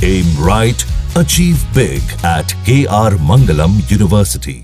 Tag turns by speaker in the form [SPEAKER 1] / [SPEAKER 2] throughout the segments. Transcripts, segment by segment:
[SPEAKER 1] Aim right, achieve big at KR Mangalam University.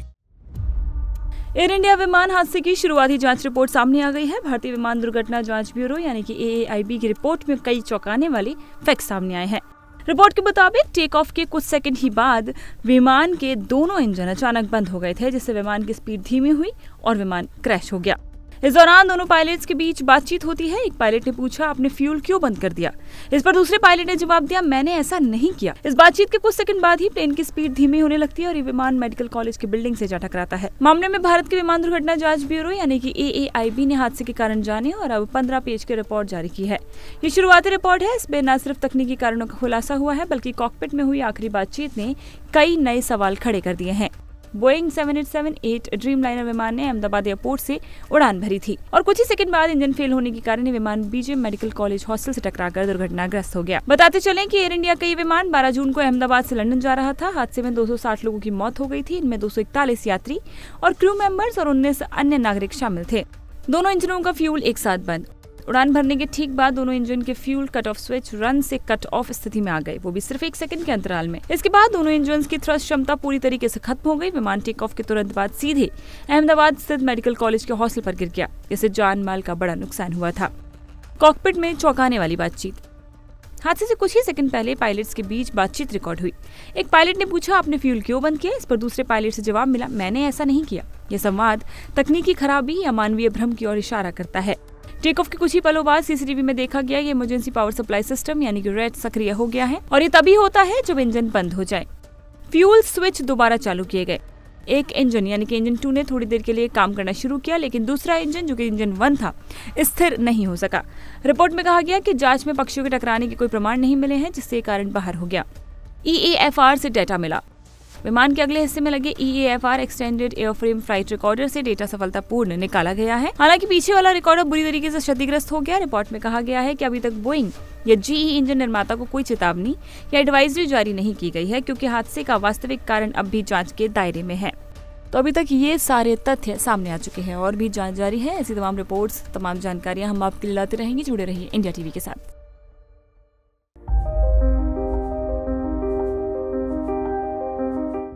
[SPEAKER 2] Air India विमान हादसे की शुरुआती जांच रिपोर्ट सामने आ गई है। भारतीय विमान दुर्घटना जांच ब्यूरो यानी कि AAIB की रिपोर्ट में कई चौंकाने वाले फैक्ट सामने आए हैं। रिपोर्ट के मुताबिक टेक ऑफ के कुछ सेकंड ही बाद विमान के दोनों इंजन अचानक बंद हो गए थे, जिससे विमान की स्पीड धीमी हुई और विमान क्रैश हो गया। इस दौरान दोनों पायलट्स के बीच बातचीत होती है। एक पायलट ने पूछा, आपने फ्यूल क्यों बंद कर दिया? इस पर दूसरे पायलट ने जवाब दिया, मैंने ऐसा नहीं किया। इस बातचीत के कुछ सेकंड बाद ही प्लेन की स्पीड धीमी होने लगती है और ये विमान मेडिकल कॉलेज की बिल्डिंग से जा टकराता है। मामले में भारत के विमान दुर्घटना जांच ब्यूरो यानी कि AAIB ने हादसे के कारण जाने और अब 15 पेज की रिपोर्ट जारी की है। ये शुरुआती रिपोर्ट है। इसमें न सिर्फ तकनीकी कारणों का खुलासा हुआ है, बल्कि कॉकपिट में हुई आखिरी बातचीत ने कई नए सवाल खड़े कर दिए हैं। बोइंग 787-8 ड्रीमलाइनर विमान ने अहमदाबाद एयरपोर्ट से उड़ान भरी थी और कुछ ही सेकंड बाद इंजन फेल होने के कारण विमान BJ मेडिकल कॉलेज हॉस्टल से टकराकर दुर्घटनाग्रस्त हो गया। बताते चलें कि एयर इंडिया का ये विमान 12 जून को अहमदाबाद से लंदन जा रहा था। हादसे में 260 लोगों की मौत हो गई थी। इनमें 241 यात्री और क्रू मेंबर्स और 19 अन्य नागरिक शामिल थे। दोनों इंजनों का फ्यूल एक साथ बंद। उड़ान भरने के ठीक बाद दोनों इंजन के fuel cut off switch run से कट ऑफ स्थिति में आ गए, वो भी सिर्फ 1 सेकंड के अंतराल में। इसके बाद दोनों इंजन की थ्रस्ट क्षमता पूरी तरीके से खत्म हो गई। विमान टेक ऑफ के तुरंत बाद सीधे अहमदाबाद स्थित मेडिकल कॉलेज के हॉस्टल पर गिर गया, जिससे जान माल का बड़ा नुकसान हुआ था। कॉकपिट में चौंकाने वाली बातचीत। हादसे से कुछ ही सेकंड पहले पायलट्स के बीच बातचीत रिकॉर्ड हुई। एक पायलट ने पूछा, आपने फ्यूल क्यों बंद किया? इस पर दूसरे पायलट से जवाब मिला, मैंने ऐसा नहीं किया। यह संवाद तकनीकी खराबी या मानवीय भ्रम की ओर इशारा करता है। टेक ऑफ के कुछ ही पलों बाद CCTV में देखा गया कि इमरजेंसी पावर सप्लाई सिस्टम यानी कि रेड सक्रिय हो गया है और ये तभी होता है जब इंजन बंद हो जाए। फ्यूल स्विच दोबारा चालू किए गए। एक इंजन यानी कि इंजन 2 ने थोड़ी देर के लिए काम करना शुरू किया, लेकिन दूसरा इंजन जो कि इंजन 1 था स्थिर नहीं हो सका। रिपोर्ट में कहा गया कि जांच में पक्षियों के टकराने के कोई प्रमाण नहीं मिले हैं, जिससे कारण बाहर हो गया। EAFR से डेटा मिला। विमान के अगले हिस्से में लगे EAFR extended airframe flight recorder से डेटा सफलतापूर्ण निकाला गया है। हालांकि पीछे वाला रिकॉर्डर बुरी तरीके से क्षतिग्रस्त हो गया। रिपोर्ट में कहा गया है कि अभी तक बोइंग या GE इंजन निर्माता को कोई चेतावनी या एडवाइजरी जारी नहीं की गई है, क्योंकि हादसे का वास्तविक कारण अब भी जांच के दायरे में है। तो अभी तक ये सारे तथ्य सामने आ चुके हैं और भी जांच जारी है। ऐसी तमाम रिपोर्ट्स, तमाम जानकारियां हम आपके लिए लाते रहेंगे। जुड़े रहिए इंडिया TV के साथ।